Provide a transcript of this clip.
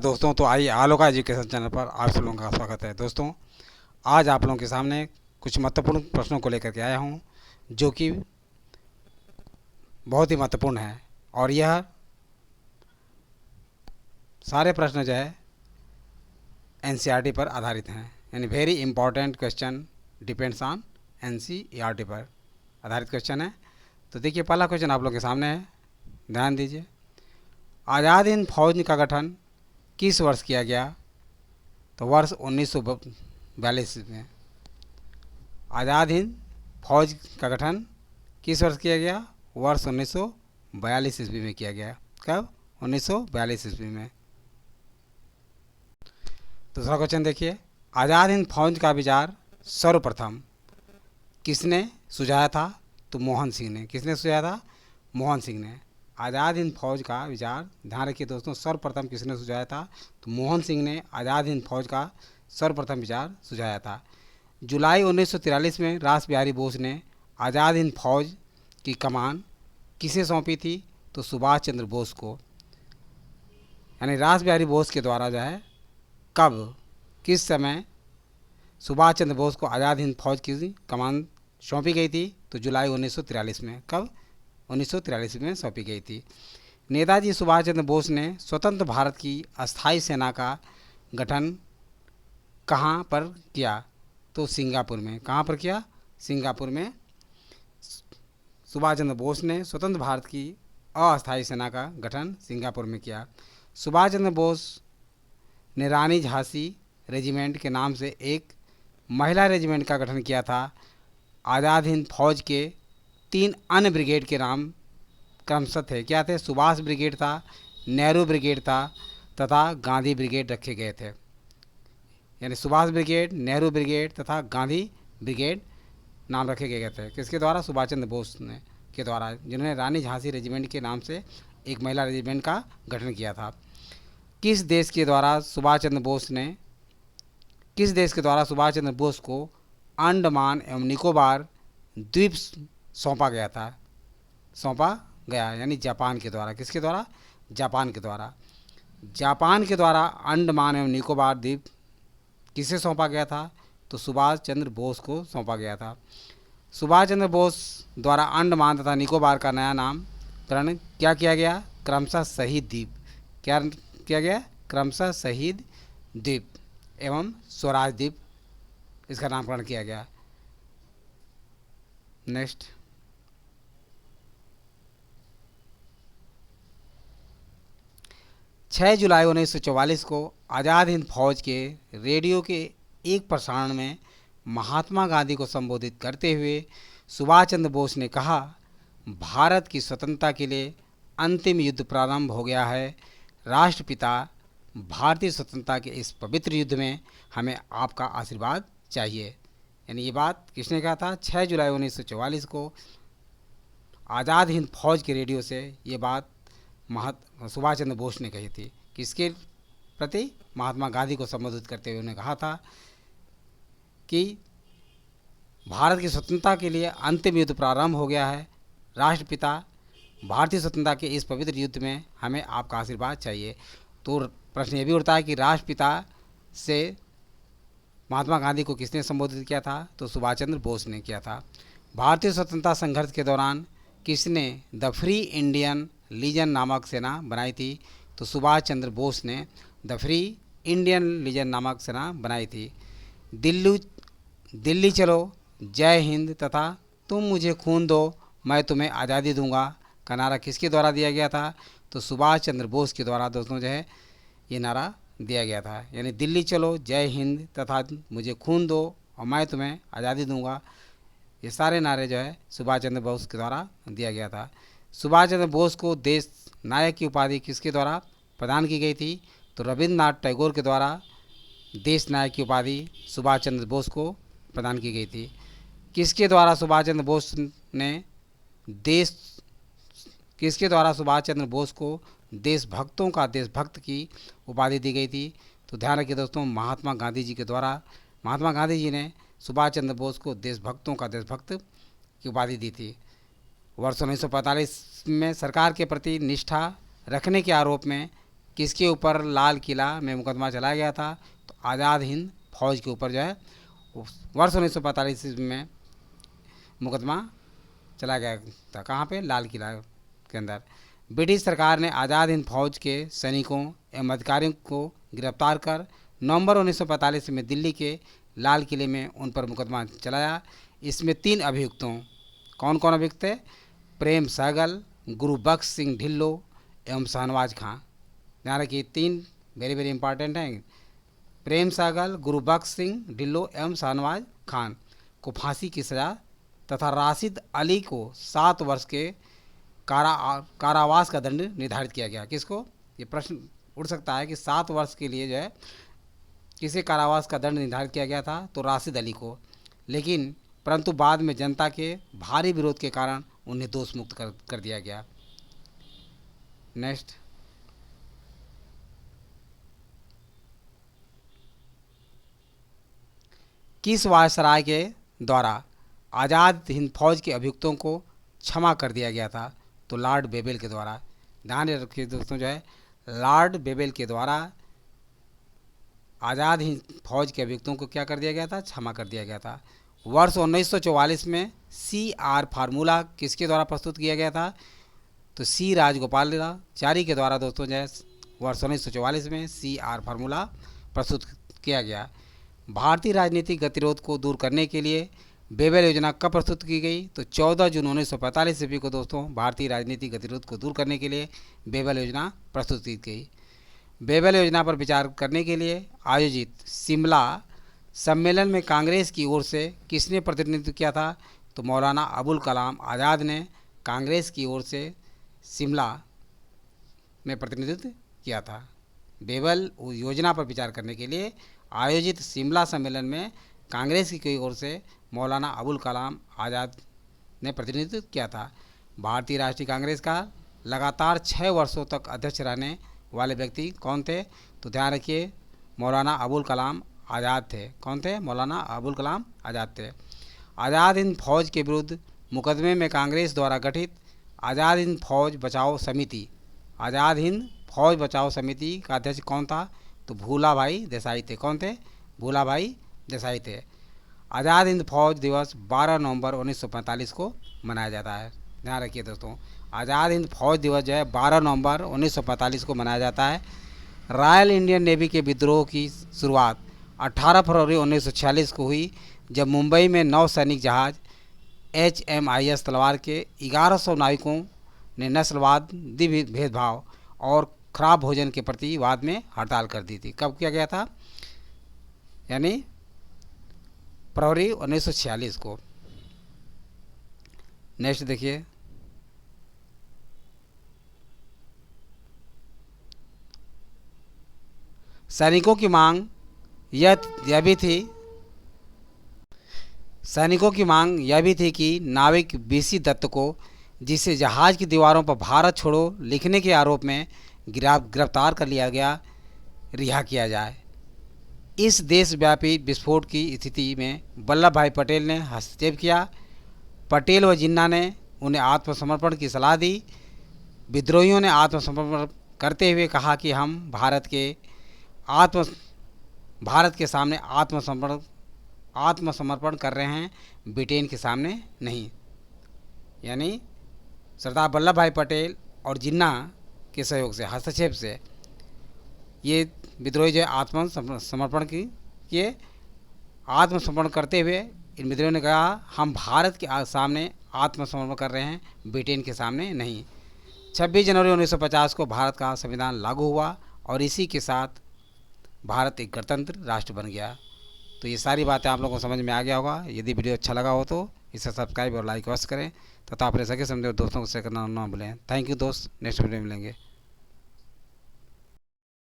दोस्तों, तो आइए आलोका एजुकेशन चैनल पर आप सब लोगों का स्वागत है। दोस्तों, आज आप लोगों के सामने कुछ महत्वपूर्ण प्रश्नों को लेकर के आया हूं, जो कि बहुत ही महत्वपूर्ण है। और यह सारे प्रश्न जो है एनसीईआरटी पर आधारित हैं, यानी very important question depends on NCERT पर आधारित क्वेश्चन है। तो देखिए, पहला क्वेश्चन आप लोगों के सामने है, ध्यान दीजिए। आज़ाद हिंद फौज का गठन किस वर्ष किया गया? तो वर्ष 1942 में। आज़ाद हिंद फौज का गठन किस वर्ष किया गया? वर्ष 1942 ईस्वी में किया गया। कब? 1942 ईस्वी में। दूसरा क्वेश्चन देखिए, आज़ाद हिंद फौज का विचार सर्वप्रथम किसने सुझाया था? तो मोहन सिंह ने। किसने सुझाया था? मोहन सिंह ने। आज़ाद हिंद फौज का विचार, ध्यान रखिए दोस्तों, सर्वप्रथम किसने सुझाया था? तो मोहन सिंह ने आज़ाद हिंद फौज का सर्वप्रथम विचार सुझाया था। जुलाई 1943 में रास बिहारी बोस ने आज़ाद हिंद फौज की कमान किसे सौंपी थी? तो सुभाष चंद्र बोस को। यानी रास बिहारी बोस के द्वारा जो है कब, किस समय सुभाष चंद्र बोस को आज़ाद हिंद फौज की कमान सौंपी गई थी? तो जुलाई 1943 में। कब? 1943 में सौंपी गई थी। नेताजी सुभाष चंद्र बोस ने स्वतंत्र भारत की अस्थायी सेना का गठन कहाँ पर किया? तो सिंगापुर में। कहाँ पर किया? सिंगापुर में। सुभाष चंद्र बोस ने स्वतंत्र भारत की अस्थायी सेना का गठन सिंगापुर में किया। सुभाष चंद्र बोस ने रानी झांसी रेजिमेंट के नाम से एक महिला रेजिमेंट का गठन किया था। आज़ाद हिंद फौज के 3 अन्य ब्रिगेड के नाम क्रमशः थे। क्या थे? सुभाष ब्रिगेड था, नेहरू ब्रिगेड था तथा गांधी ब्रिगेड रखे गए थे। यानी सुभाष ब्रिगेड, नेहरू ब्रिगेड तथा गांधी ब्रिगेड नाम रखे गए थे। किसके द्वारा? सुभाष चंद्र बोस ने के द्वारा, जिन्होंने रानी झांसी रेजिमेंट के नाम से एक महिला रेजिमेंट का गठन किया था। किस देश के द्वारा सुभाष चंद्र बोस को अंडमान एवं निकोबार द्वीप सौंपा गया था? सौंपा गया यानी जापान के द्वारा। किसके द्वारा? जापान के द्वारा। जापान के द्वारा अंडमान एवं निकोबार द्वीप किसे सौंपा गया था? तो सुभाष चंद्र बोस को सौंपा गया था। सुभाष चंद्र बोस द्वारा अंडमान तथा निकोबार का नया नामकरण क्या किया गया? क्रमशः शहीद द्वीप। क्या किया गया? क्रमशः शहीद द्वीप एवं स्वराज द्वीप, इसका नामकरण किया गया। नेक्स्ट, 6 जुलाई 1944 को आज़ाद हिंद फौज के रेडियो के एक प्रसारण में महात्मा गांधी को संबोधित करते हुए सुभाष चंद्र बोस ने कहा, भारत की स्वतंत्रता के लिए अंतिम युद्ध प्रारंभ हो गया है। राष्ट्रपिता भारतीय स्वतंत्रता के इस पवित्र युद्ध में हमें आपका आशीर्वाद चाहिए। यानी ये बात किसने कहा था? 6 जुलाई 1944 को आज़ाद हिंद फौज के रेडियो से ये बात सुभाष चंद्र बोस ने कही थी। किसके प्रति? महात्मा गांधी को संबोधित करते हुए उन्होंने कहा था कि भारत की स्वतंत्रता के लिए अंतिम युद्ध प्रारंभ हो गया है। राष्ट्रपिता भारतीय स्वतंत्रता के इस पवित्र युद्ध में हमें आपका आशीर्वाद चाहिए। तो प्रश्न ये भी उठता है कि राष्ट्रपिता से महात्मा गांधी को किसने संबोधित किया था? तो सुभाष चंद्र बोस ने किया था। भारतीय स्वतंत्रता संघर्ष के दौरान किसने द फ्री इंडियन लीजन नामक सेना बनाई थी? तो सुभाष चंद्र बोस ने द फ्री इंडियन लीजन नामक सेना बनाई थी। दिल्ली चलो, जय हिंद तथा तुम मुझे खून दो मैं तुम्हें आज़ादी दूंगा का नारा किसके द्वारा दिया गया था? तो सुभाष चंद्र बोस के द्वारा दोस्तों जो है ये नारा दिया गया था। यानी दिल्ली चलो, जय हिंद तथा मुझे खून दो और मैं तुम्हें आज़ादी दूंगा, ये सारे नारे जो है सुभाष चंद्र बोस के द्वारा दिया गया था। सुभाष चंद्र बोस को देश नायक की उपाधि किसके द्वारा प्रदान की गई थी? तो रविंद्रनाथ टैगोर के द्वारा देश नायक की उपाधि सुभाष चंद्र बोस को प्रदान की गई थी। किसके द्वारा सुभाष चंद्र बोस को देशभक्तों का देशभक्त की उपाधि दी गई थी? तो ध्यान रखिए दोस्तों, महात्मा गांधी जी के द्वारा महात्मा गांधी जी ने सुभाष चंद्र बोस को देशभक्तों का देशभक्त की उपाधि दी थी। वर्ष 1945 में सरकार के प्रति निष्ठा रखने के आरोप में किसके ऊपर लाल किला में मुकदमा चलाया गया था? तो आज़ाद हिंद फौज के ऊपर जो है वर्ष 1945 में मुकदमा चला गया था। कहाँ पे? लाल किला के अंदर। ब्रिटिश सरकार ने आज़ाद हिंद फौज के सैनिकों एवं अधिकारियों को गिरफ्तार कर नवंबर 1945 में दिल्ली के लाल किले में उन पर मुकदमा चलाया। इसमें 3 अभियुक्तों, कौन कौन अभियुक्त थे? प्रेम सहगल, गुरुबख्श सिंह ढिल्लो एवं शाहनवाज खां। ध्यान रखिए, 3 वेरी वेरी इंपॉर्टेंट हैं। प्रेम सहगल, गुरुबख्श सिंह ढिल्लो एवं शाहनवाज खान को फांसी की सज़ा तथा राशिद अली को 7 वर्ष के कारावास का दंड निर्धारित किया गया। किसको? ये प्रश्न उठ सकता है कि 7 वर्ष के लिए जो है किसे कारावास का दंड निर्धारित किया गया था? तो राशिद अली को। लेकिन परंतु बाद में जनता के भारी विरोध के कारण उन्हें दोष मुक्त कर दिया गया। नेक्स्ट, किस वायसराय के द्वारा आज़ाद हिंद फौज के अभियुक्तों को क्षमा कर दिया गया था? तो लॉर्ड बेबल के द्वारा। ध्यान रखिए दोस्तों, जो है लॉर्ड बेबल के द्वारा आज़ाद हिंद फौज के अभियुक्तों को क्या कर दिया गया था? क्षमा कर दिया गया था। वर्ष 1944 में CR फार्मूला किसके द्वारा प्रस्तुत किया गया था? तो C राजगोपालाचारी के द्वारा दोस्तों जो है वर्ष 1944 में CR फार्मूला प्रस्तुत किया गया। भारतीय राजनीतिक गतिरोध को दूर करने के लिए बेबल योजना कब प्रस्तुत की गई? तो 14 जून 1945 ईस्वी को दोस्तों भारतीय राजनीतिक गतिरोध को दूर करने के लिए बेबल योजना प्रस्तुत की गई। बेबल योजना पर विचार करने के लिए आयोजित शिमला सम्मेलन में कांग्रेस की ओर से किसने प्रतिनिधित्व किया था? तो मौलाना अबुल कलाम आज़ाद ने कांग्रेस की ओर से शिमला में प्रतिनिधित्व किया था। बेबल योजना पर विचार करने के लिए आयोजित शिमला सम्मेलन में कांग्रेस की ओर से मौलाना अबुल कलाम आज़ाद ने प्रतिनिधित्व किया था। भारतीय राष्ट्रीय कांग्रेस का लगातार 6 वर्षों तक अध्यक्ष रहने वाले व्यक्ति कौन थे? तो ध्यान रखिए, मौलाना अबुल कलाम आज़ाद थे। कौन थे? मौलाना अबुल कलाम आज़ाद थे। आज़ाद हिंद फौज के विरुद्ध मुकदमे में कांग्रेस द्वारा गठित आज़ाद हिंद फौज बचाओ समिति, आज़ाद हिंद फौज बचाओ समिति का अध्यक्ष कौन था? तो भूलाभाई देसाई थे। कौन थे? भूलाभाई देसाई थे। आज़ाद हिंद फौज दिवस 12 नवंबर 1945 को मनाया जाता है। ध्यान रखिए दोस्तों, आज़ाद हिंद फौज दिवस जो है 12 नवंबर 1945 को मनाया जाता है। रॉयल इंडियन नेवी के विद्रोह की शुरुआत 18 फरवरी 1946 को हुई, जब मुंबई में नौसैनिक जहाज़ HMIS तलवार के 1100 नाविकों ने नस्लवाद, भेदभाव और खराब भोजन के प्रतिवाद में हड़ताल कर दी थी। कब किया गया था? यानी फरवरी 1946 को। नेक्स्ट देखिए, सैनिकों की मांग यह भी थी कि नाविक BC दत्त को, जिसे जहाज़ की दीवारों पर भारत छोड़ो लिखने के आरोप में गिरफ्तार कर लिया गया, रिहा किया जाए। इस देशव्यापी विस्फोट की स्थिति में वल्लभ भाई पटेल ने हस्तक्षेप किया। पटेल व जिन्ना ने उन्हें आत्मसमर्पण की सलाह दी। विद्रोहियों ने आत्मसमर्पण करते हुए कहा कि हम भारत के सामने आत्मसमर्पण कर रहे हैं, ब्रिटेन के सामने नहीं। यानी सरदार वल्लभ भाई पटेल और जिन्ना के सहयोग से, हस्तक्षेप से ये विद्रोही जो आत्मसमर्पण किए। आत्मसमर्पण करते हुए इन विद्रोहियों ने कहा हम भारत के सामने आत्मसमर्पण कर रहे हैं, ब्रिटेन के सामने नहीं। 26 जनवरी 1950 को भारत का संविधान लागू हुआ और इसी के साथ भारत एक गणतंत्र राष्ट्र बन गया। तो ये सारी बातें आप लोगों को समझ में आ गया होगा। यदि वीडियो अच्छा लगा हो तो इसे सब्सक्राइब और लाइक अवश्य करें तथा अपने सगे समझे दोस्तों को शेयर करना ना भूलें। थैंक यू दोस्त, नेक्स्ट वीडियो में मिलेंगे।